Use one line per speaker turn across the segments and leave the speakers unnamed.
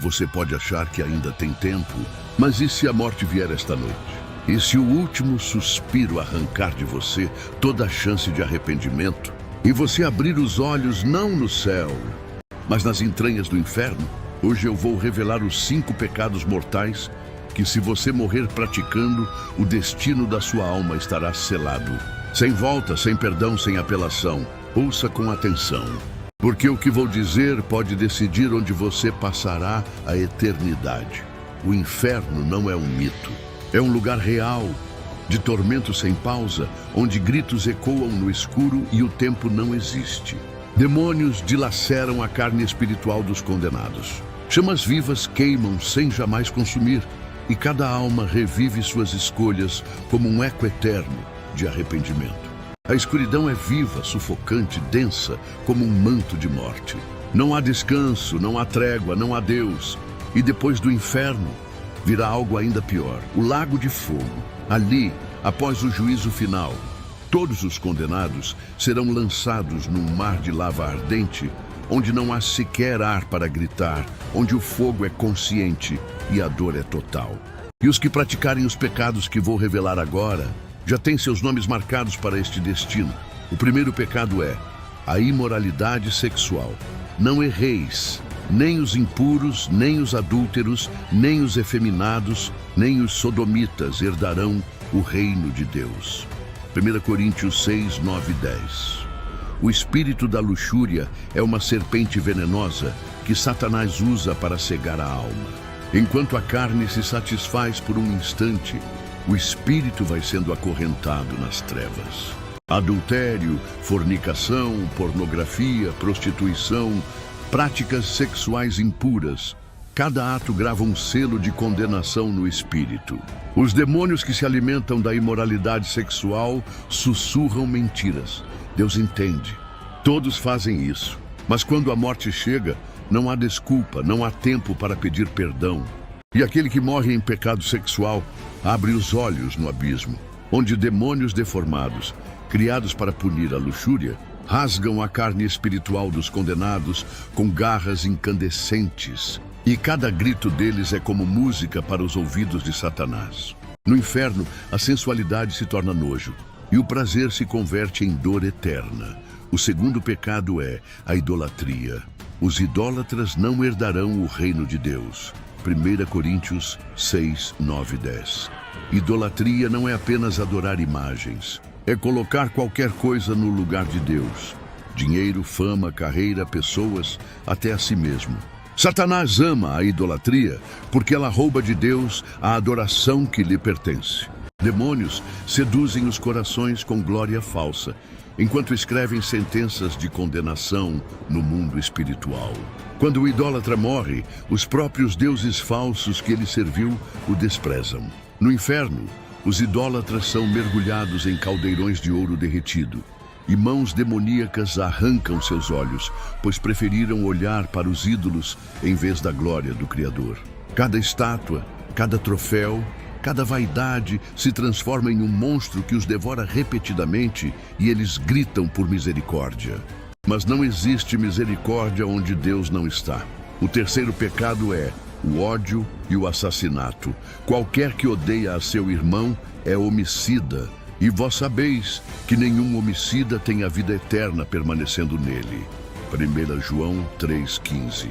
Você pode achar que ainda tem tempo, mas e se a morte vier esta noite? E se o último suspiro arrancar de você toda a chance de arrependimento? E você abrir os olhos não no céu, mas nas entranhas do inferno? Hoje eu vou revelar os 5 pecados mortais que, se você morrer praticando, o destino da sua alma estará selado. Sem volta, sem perdão, sem apelação. Ouça com atenção, porque o que vou dizer pode decidir onde você passará a eternidade. O inferno não é um mito. É um lugar real, de tormento sem pausa, onde gritos ecoam no escuro e o tempo não existe. Demônios dilaceram a carne espiritual dos condenados. Chamas vivas queimam sem jamais consumir, e cada alma revive suas escolhas como um eco eterno de arrependimento. A escuridão é viva, sufocante, densa, como um manto de morte. Não há descanso, não há trégua, não há Deus. E depois do inferno, virá algo ainda pior, o lago de fogo. Ali, após o juízo final, todos os condenados serão lançados num mar de lava ardente, onde não há sequer ar para gritar, onde o fogo é consciente e a dor é total. E os que praticarem os pecados que vou revelar agora, já têm seus nomes marcados para este destino. O primeiro pecado é a imoralidade sexual. Não erreis, nem os impuros, nem os adúlteros, nem os efeminados, nem os sodomitas herdarão o reino de Deus. 1 Coríntios 6, 9 e 10. O espírito da luxúria é uma serpente venenosa que Satanás usa para cegar a alma. Enquanto a carne se satisfaz por um instante, o espírito vai sendo acorrentado nas trevas. Adultério, fornicação, pornografia, prostituição, práticas sexuais impuras. Cada ato grava um selo de condenação no espírito. Os demônios que se alimentam da imoralidade sexual sussurram mentiras. Deus entende. Todos fazem isso. Mas quando a morte chega, não há desculpa, não há tempo para pedir perdão. E aquele que morre em pecado sexual abre os olhos no abismo, onde demônios deformados, criados para punir a luxúria, rasgam a carne espiritual dos condenados com garras incandescentes. E cada grito deles é como música para os ouvidos de Satanás. No inferno, a sensualidade se torna nojo e o prazer se converte em dor eterna. O segundo pecado é a idolatria. Os idólatras não herdarão o reino de Deus. 1 Coríntios 6, 9 e 10. Idolatria não é apenas adorar imagens. É colocar qualquer coisa no lugar de Deus. Dinheiro, fama, carreira, pessoas, até a si mesmo. Satanás ama a idolatria porque ela rouba de Deus a adoração que lhe pertence. Demônios seduzem os corações com glória falsa, enquanto escrevem sentenças de condenação no mundo espiritual. Quando o idólatra morre, os próprios deuses falsos que ele serviu o desprezam. No inferno, os idólatras são mergulhados em caldeirões de ouro derretido, e mãos demoníacas arrancam seus olhos, pois preferiram olhar para os ídolos em vez da glória do Criador. Cada estátua, cada troféu, cada vaidade se transforma em um monstro que os devora repetidamente e eles gritam por misericórdia. Mas não existe misericórdia onde Deus não está. O terceiro pecado é o ódio e o assassinato. Qualquer que odeia a seu irmão é homicida. E vós sabeis que nenhum homicida tem a vida eterna permanecendo nele. 1 João 3,15.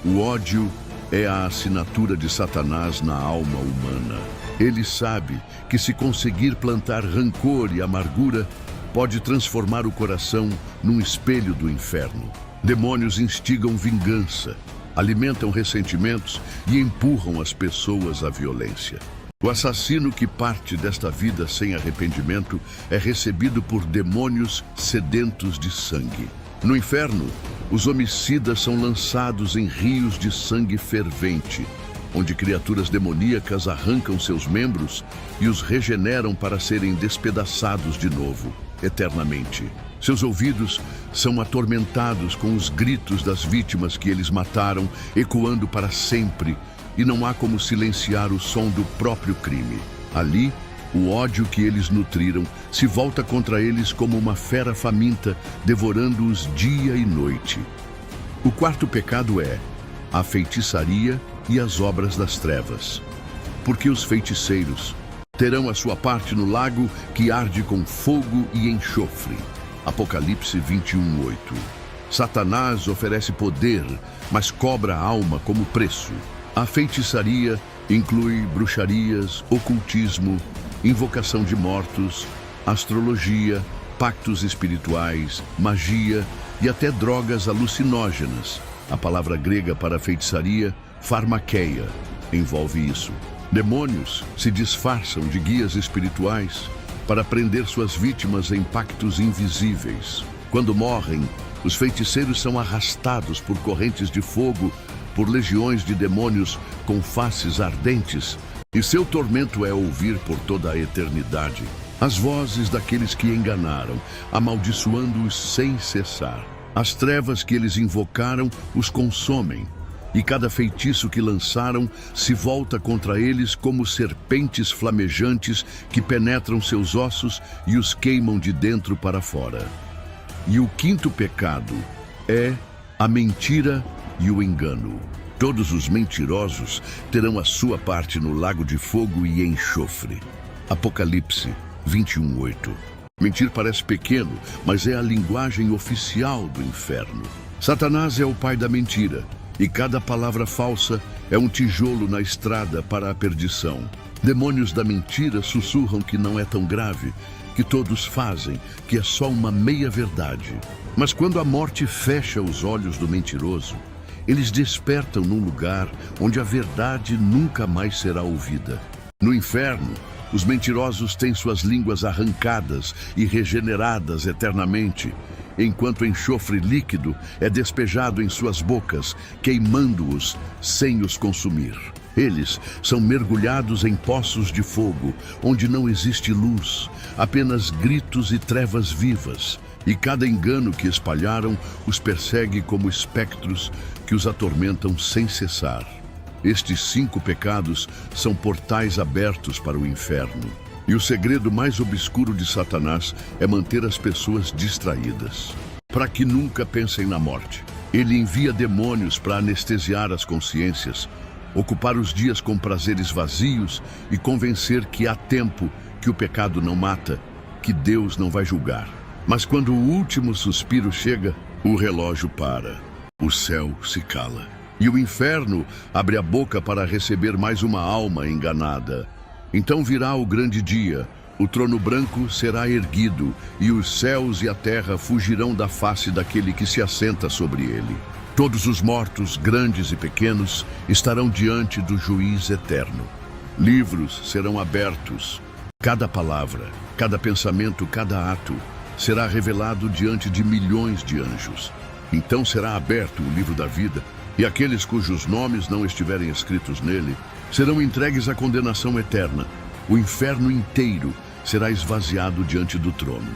O ódio é a assinatura de Satanás na alma humana. Ele sabe que se conseguir plantar rancor e amargura, pode transformar o coração num espelho do inferno. Demônios instigam vingança, alimentam ressentimentos e empurram as pessoas à violência. O assassino que parte desta vida sem arrependimento é recebido por demônios sedentos de sangue. No inferno, os homicidas são lançados em rios de sangue fervente, onde criaturas demoníacas arrancam seus membros e os regeneram para serem despedaçados de novo, eternamente. Seus ouvidos são atormentados com os gritos das vítimas que eles mataram, ecoando para sempre, e não há como silenciar o som do próprio crime. Ali, o ódio que eles nutriram se volta contra eles como uma fera faminta, devorando-os dia e noite. O quarto pecado é a feitiçaria e as obras das trevas. Porque os feiticeiros terão a sua parte no lago que arde com fogo e enxofre. Apocalipse 21:8. Satanás oferece poder, mas cobra a alma como preço. A feitiçaria inclui bruxarias, ocultismo, invocação de mortos, astrologia, pactos espirituais, magia e até drogas alucinógenas. A palavra grega para feitiçaria, pharmakeia, envolve isso. Demônios se disfarçam de guias espirituais para prender suas vítimas em pactos invisíveis. Quando morrem, os feiticeiros são arrastados por correntes de fogo, por legiões de demônios com faces ardentes, e seu tormento é ouvir por toda a eternidade as vozes daqueles que enganaram, amaldiçoando-os sem cessar. As trevas que eles invocaram os consomem, e cada feitiço que lançaram se volta contra eles como serpentes flamejantes que penetram seus ossos e os queimam de dentro para fora. E o quinto pecado é a mentira e o engano. Todos os mentirosos terão a sua parte no lago de fogo e enxofre. Apocalipse 21:8. Mentir parece pequeno, mas é a linguagem oficial do inferno. Satanás é o pai da mentira, e cada palavra falsa é um tijolo na estrada para a perdição. Demônios da mentira sussurram que não é tão grave, que todos fazem, que é só uma meia-verdade. Mas quando a morte fecha os olhos do mentiroso, eles despertam num lugar onde a verdade nunca mais será ouvida. No inferno, os mentirosos têm suas línguas arrancadas e regeneradas eternamente, enquanto enxofre líquido é despejado em suas bocas, queimando-os sem os consumir. Eles são mergulhados em poços de fogo, onde não existe luz, apenas gritos e trevas vivas. E cada engano que espalharam os persegue como espectros que os atormentam sem cessar. Estes 5 pecados são portais abertos para o inferno. E o segredo mais obscuro de Satanás é manter as pessoas distraídas, para que nunca pensem na morte. Ele envia demônios para anestesiar as consciências, ocupar os dias com prazeres vazios e convencer que há tempo, que o pecado não mata, que Deus não vai julgar. Mas quando o último suspiro chega, o relógio para, o céu se cala. E o inferno abre a boca para receber mais uma alma enganada. Então virá o grande dia, o trono branco será erguido, e os céus e a terra fugirão da face daquele que se assenta sobre ele. Todos os mortos, grandes e pequenos, estarão diante do juiz eterno. Livros serão abertos. Cada palavra, cada pensamento, cada ato será revelado diante de milhões de anjos. Então será aberto o livro da vida, e aqueles cujos nomes não estiverem escritos nele serão entregues à condenação eterna. O inferno inteiro será esvaziado diante do trono.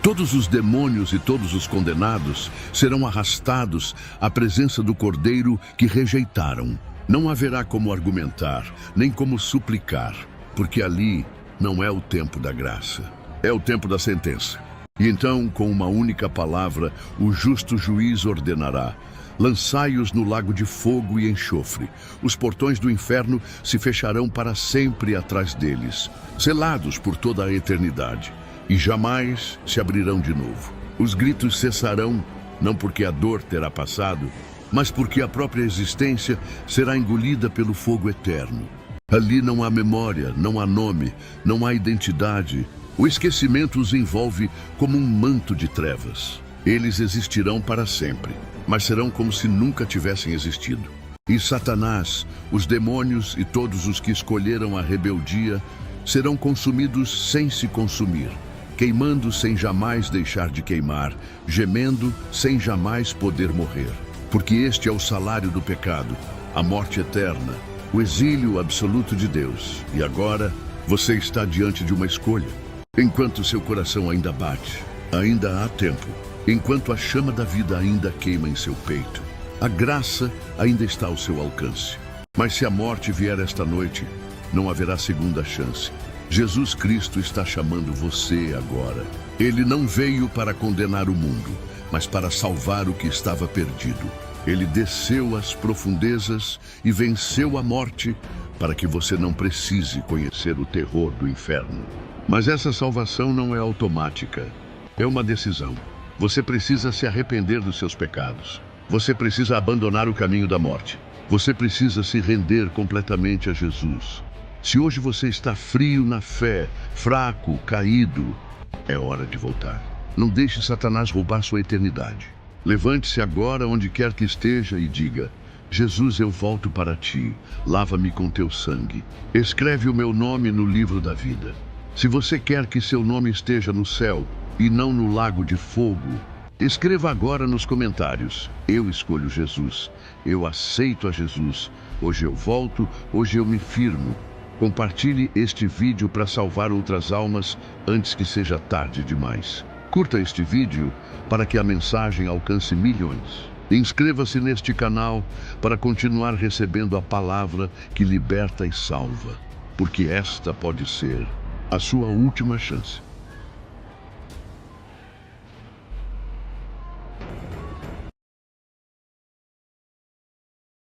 Todos os demônios e todos os condenados serão arrastados à presença do Cordeiro que rejeitaram. Não haverá como argumentar, nem como suplicar, porque ali não é o tempo da graça, é o tempo da sentença. E então, com uma única palavra, o justo juiz ordenará: lançai-os no lago de fogo e enxofre. Os portões do inferno se fecharão para sempre atrás deles, selados por toda a eternidade, e jamais se abrirão de novo. Os gritos cessarão, não porque a dor terá passado, mas porque a própria existência será engolida pelo fogo eterno. Ali não há memória, não há nome, não há identidade. O esquecimento os envolve como um manto de trevas. Eles existirão para sempre, mas serão como se nunca tivessem existido. E Satanás, os demônios e todos os que escolheram a rebeldia serão consumidos sem se consumir, queimando sem jamais deixar de queimar, gemendo sem jamais poder morrer. Porque este é o salário do pecado, a morte eterna, o exílio absoluto de Deus. E agora você está diante de uma escolha. Enquanto seu coração ainda bate, ainda há tempo. Enquanto a chama da vida ainda queima em seu peito, a graça ainda está ao seu alcance. Mas se a morte vier esta noite, não haverá segunda chance. Jesus Cristo está chamando você agora. Ele não veio para condenar o mundo, mas para salvar o que estava perdido. Ele desceu às profundezas e venceu a morte para que você não precise conhecer o terror do inferno. Mas essa salvação não é automática. É uma decisão. Você precisa se arrepender dos seus pecados. Você precisa abandonar o caminho da morte. Você precisa se render completamente a Jesus. Se hoje você está frio na fé, fraco, caído, é hora de voltar. Não deixe Satanás roubar sua eternidade. Levante-se agora onde quer que esteja e diga: Jesus, eu volto para ti. Lava-me com teu sangue. Escreve o meu nome no livro da vida. Se você quer que seu nome esteja no céu e não no lago de fogo, escreva agora nos comentários: eu escolho Jesus. Eu aceito a Jesus. Hoje eu volto, hoje eu me firmo. Compartilhe este vídeo para salvar outras almas antes que seja tarde demais. Curta este vídeo para que a mensagem alcance milhões. Inscreva-se neste canal para continuar recebendo a palavra que liberta e salva, porque esta pode ser a sua última chance.